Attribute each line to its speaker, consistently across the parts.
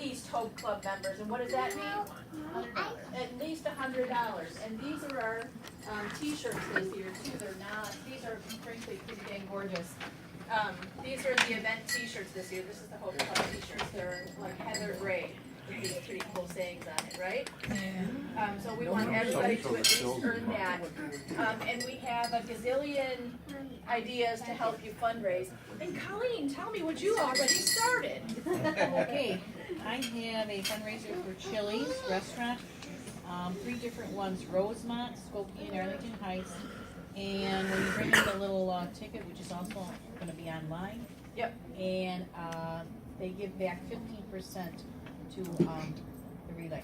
Speaker 1: least Hope Club members, and what does that mean? At least $100. And these are our T-shirts this year too. They're not. These are frankly pretty dang gorgeous. These are the event T-shirts this year. This is the Hope Club T-shirts. They're like heather gray with these pretty cool sayings on it, right? So we want everybody to at least earn that. And we have a gazillion ideas to help you fundraise. And Colleen, tell me what you already started.
Speaker 2: Okay, I have a fundraiser for Chili's restaurant, 3 different ones, Rosemont, Skokie, and Arlington Heights. And when you bring in the little ticket, which is also going to be online.
Speaker 1: Yep.
Speaker 2: And they give back 15% to the relay.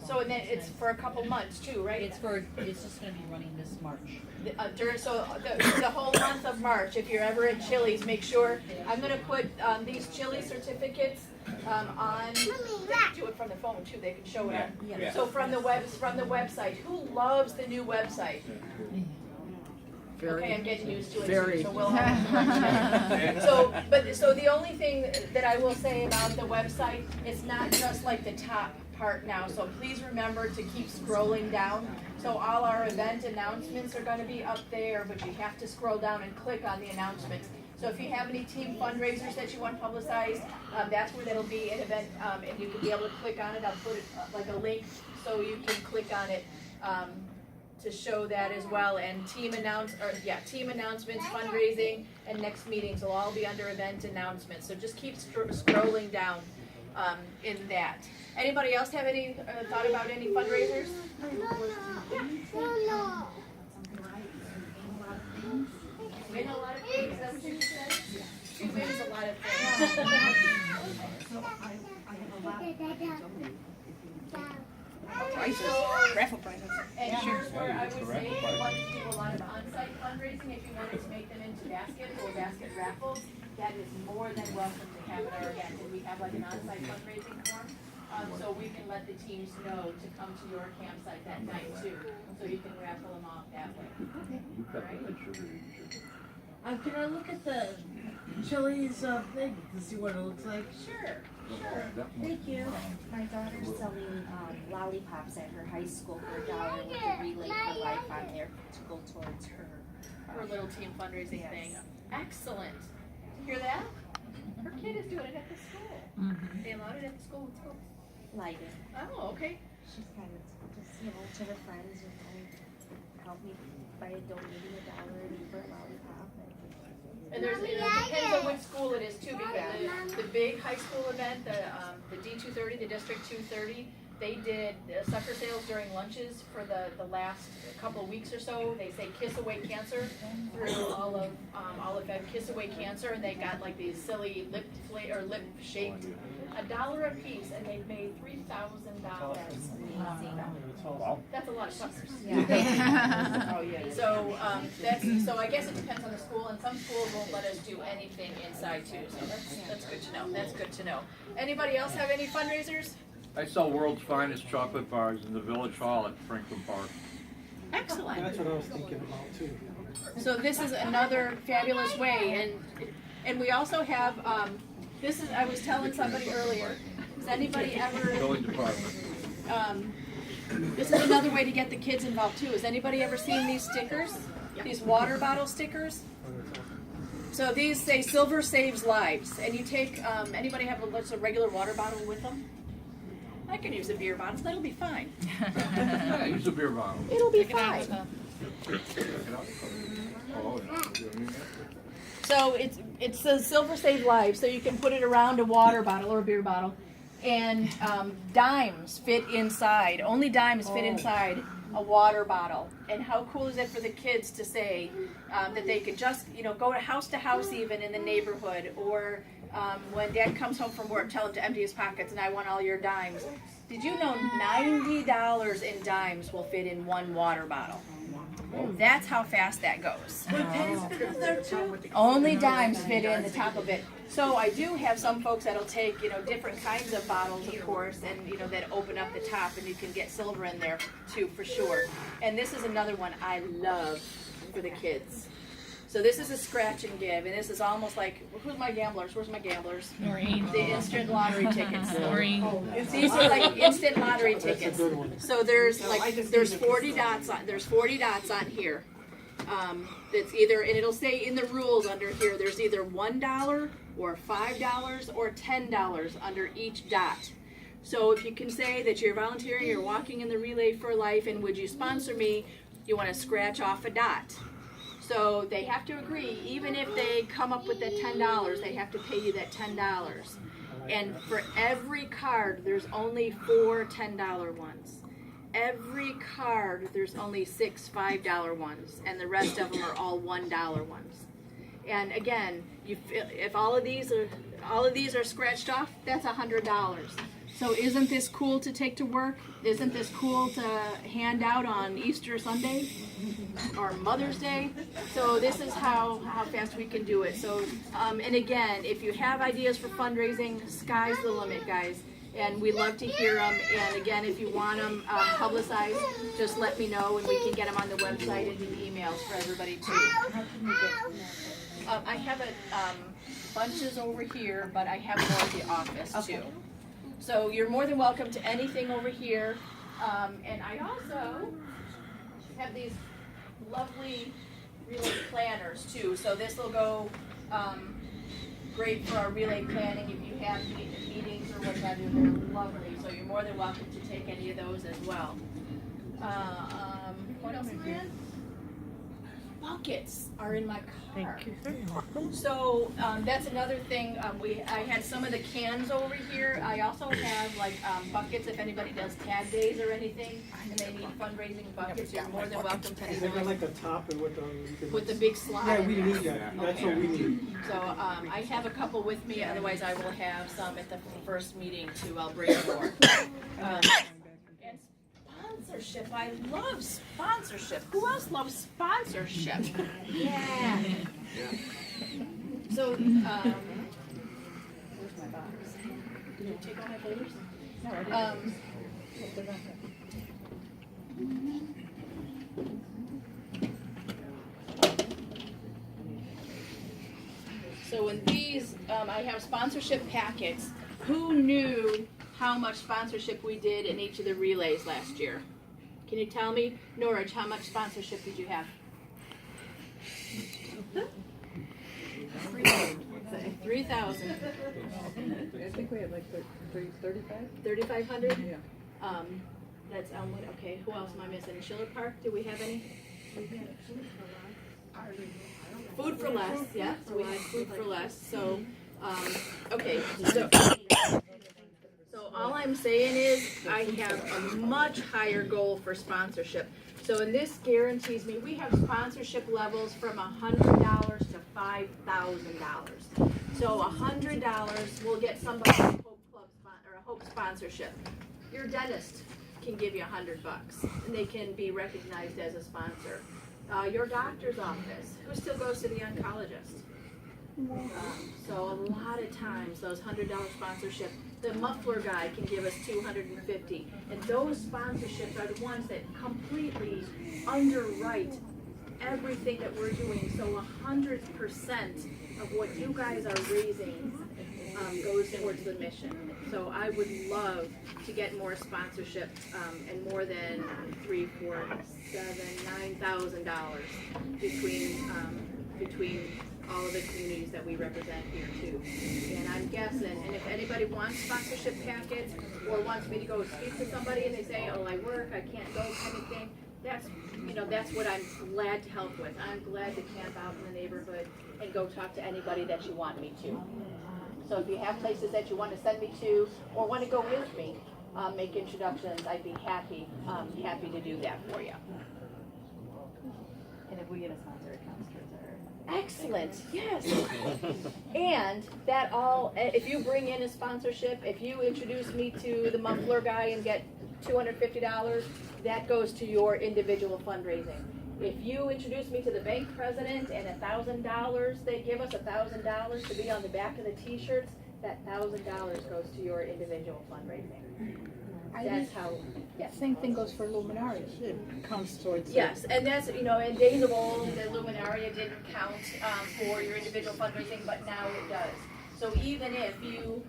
Speaker 1: So and then it's for a couple months too, right?
Speaker 2: It's just going to be running this March.
Speaker 1: The whole month of March, if you're ever at Chili's, make sure, I'm going to put these Chili certificates on, they can do it from the phone too, they can show it on.
Speaker 2: Yeah.
Speaker 1: So from the website, who loves the new website? Okay, I'm getting used to it too, so we'll have so the only thing that I will say about the website, it's not just like the top part now, so please remember to keep scrolling down. So all our event announcements are going to be up there, but you have to scroll down and click on the announcements. So if you have any team fundraisers that you want publicized, that's where that'll be an event, and you can be able to click on it. I'll put it like a link so you can click on it to show that as well. And team announcements, fundraising, and next meetings will all be under event announcements. So just keep scrolling down in that. Anybody else have any thought about any fundraisers?
Speaker 3: No.
Speaker 1: Win a lot of things, that's what you said? She wins a lot of things.
Speaker 2: Raffle prizes.
Speaker 1: And here's where I would say, if you want to do a lot of on-site fundraising, if you wanted to make them into basket or basket raffles, that is more than welcome to have at our event. And we have like an on-site fundraising form, so we can let the teams know to come to your campsite that night too, so you can raffle them off that way.
Speaker 4: Can I look at the Chili's thing to see what it looks like?
Speaker 1: Sure.
Speaker 4: Thank you.
Speaker 5: My daughter's selling lollipops at her high school for $1 with a Relay for Life on there to go towards her.
Speaker 1: Her little team fundraising
Speaker 5: Yes.
Speaker 1: thing. Excellent. Hear that? Her kid is doing it at the school. They allowed it at the school too.
Speaker 5: Lighted.
Speaker 1: Oh, okay.
Speaker 5: She's kind of just, to her friends, help me by donating $1 for a lollipop.
Speaker 1: And there's, it depends on which school it is too, because the big high school event, the D230, the District 230, they did sucker sales during lunches for the last couple of weeks or so. They say Kiss Away Cancer through all of them, Kiss Away Cancer, and they got like these silly lip shaped $1 a piece, and they made $3,000. That's a lot of suckers.
Speaker 5: Yeah.
Speaker 1: Oh yeah. So I guess it depends on the school, and some schools won't let us do anything inside too. So that's good to know. That's good to know. Anybody else have any fundraisers?
Speaker 6: I sell World's Finest Chocolate Bars in the Village Hall at Franklin Park.
Speaker 1: Excellent.
Speaker 7: That's what I was thinking about too.
Speaker 1: So this is another fabulous way, and we also have this is, I was telling somebody earlier. Has anybody ever?
Speaker 6: Building Department.
Speaker 1: This is another way to get the kids involved too. Has anybody ever seen these stickers? These water bottle stickers? So these say "Silver saves lives," and you take. Anybody have a regular water bottle with them? I can use a beer bottle. That'll be fine.
Speaker 6: Yeah, use a beer bottle.
Speaker 1: It'll be fine. So it says "Silver save lives," so you can put it around a water bottle or a beer bottle, and dimes fit inside. Only dimes fit inside a water bottle. And how cool is it for the kids to say that they could just go to house even in the neighborhood, or when Dad comes home from work, tell him to empty his pockets and I want all your dimes. Did you know $90 in dimes will fit in one water bottle? That's how fast that goes. Only dimes fit in the top of it. So I do have some folks that'll take, different kinds of bottles, of course, and, that open up the top, and you can get silver in there too, for sure. And this is another one I love for the kids. So this is a scratch and give, and this is almost like, who's my gamblers? Where's my gamblers?
Speaker 2: Maureen.
Speaker 1: The instant lottery tickets.
Speaker 2: Maureen.
Speaker 1: These are like instant lottery tickets.
Speaker 3: good one.
Speaker 1: So there's 40 dots on, there's 40 dots on here. That's either, and it'll say in the rules under here, there's either $1 or $5 or $10 under each dot. So if you can say that you're volunteering, you're walking in the Relay for Life, and would you sponsor me, you want to scratch off a dot. So they have to agree, even if they come up with that $10, they have to pay you that $10. And for every card, there's only 4 $10 ones. Every card, there's only 6 $5 ones, and the rest of them are all $1 ones. And again, if all of these are scratched off, that's $100. So isn't this cool to take to work? Isn't this cool to hand out on Easter Sunday or Mother's Day? So this is how fast we can do it. So, and again, if you have ideas for fundraising, sky's the limit, guys. And we love to hear them. And again, if you want them publicized, just let me know, and we can get them on the website and do emails for everybody too. I have bunches over here, but I have more at the office too. So you're more than welcome to anything over here. And I also have these lovely relay planners too. So this will go great for our relay planning if you have meetings or what have you. They're lovely. So you're more than welcome to take any of those as well. What else, Marianne? Buckets are in my car. So that's another thing. I had some of the cans over here. I also have like buckets if anybody does tag days or anything, and they need fundraising buckets. You're more than welcome to
Speaker 3: Is there
Speaker 1: anything.
Speaker 3: like a top and with the?
Speaker 1: With the big slide.
Speaker 3: Yeah, we need that. That's what we need.
Speaker 1: So I have a couple with me. Otherwise, I will have some at the first meeting too. I'll bring more. And sponsorship. I love sponsorship. Who else loves sponsorship? Yeah. So, where's my box? Did you take all my folders? No, I didn't. So in these, I have sponsorship packets. Who knew how much sponsorship we did in each of the relays last year? Can you tell me, Norwich, how much sponsorship did you have? 3,000.
Speaker 7: I think we had like 35.
Speaker 1: 3,500?
Speaker 7: Yeah.
Speaker 1: That's Elmwood. Okay, who else am I missing? Schiller Park, do we have any? Food for Less, yeah, so we had Food for Less. So, okay, so all I'm saying is I have a much higher goal for sponsorship. So, and this guarantees me, we have sponsorship levels from $100 to $5,000. So $100 will get somebody a Hope Club or a Hope sponsorship. Your dentist can give you $100, and they can be recognized as a sponsor. Your doctor's office, who still goes to the oncologist? So a lot of times those $100 sponsorship, the muffler guy can give us $250, and those sponsorships are the ones that completely underwrite everything that we're doing. So 100% of what you guys are raising goes towards the mission. So I would love to get more sponsorship and more than $3, $4, $7, $9,000 between all of the communities that we represent here too. And I'm guessing, and if anybody wants sponsorship packets or wants me to go speak to somebody and they say, oh, I work, I can't go to anything, that's what I'm glad to help with. I'm glad to camp out in the neighborhood and go talk to anybody that you want me to. So if you have places that you want to send me to or want to go with me, make introductions, I'd be happy to do that for you.
Speaker 7: And if we get a sponsor, it counts towards our.
Speaker 1: Excellent, yes. And that all, if you bring in a sponsorship, if you introduce me to the muffler guy and get $250, that goes to your individual fundraising. If you introduce me to the bank president and $1,000, they give us $1,000 to be on the back of the t-shirts, that $1,000 goes to your individual fundraising. that's how, yes.
Speaker 8: Same thing goes for Luminarias, it counts towards.
Speaker 1: Yes, and that's, you know, in days of old, the Luminaria didn't count for your individual fundraising, but now it does. So even if you,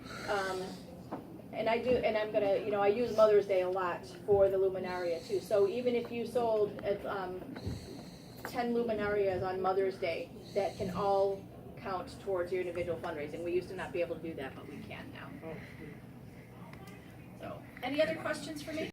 Speaker 1: and I do, and I'm gonna, you know, I use Mother's Day a lot for the Luminaria too. So even if you sold 10 Luminarias on Mother's Day, that can all count towards your individual fundraising. We used to not be able to do that, but we can now. So, any other questions for me?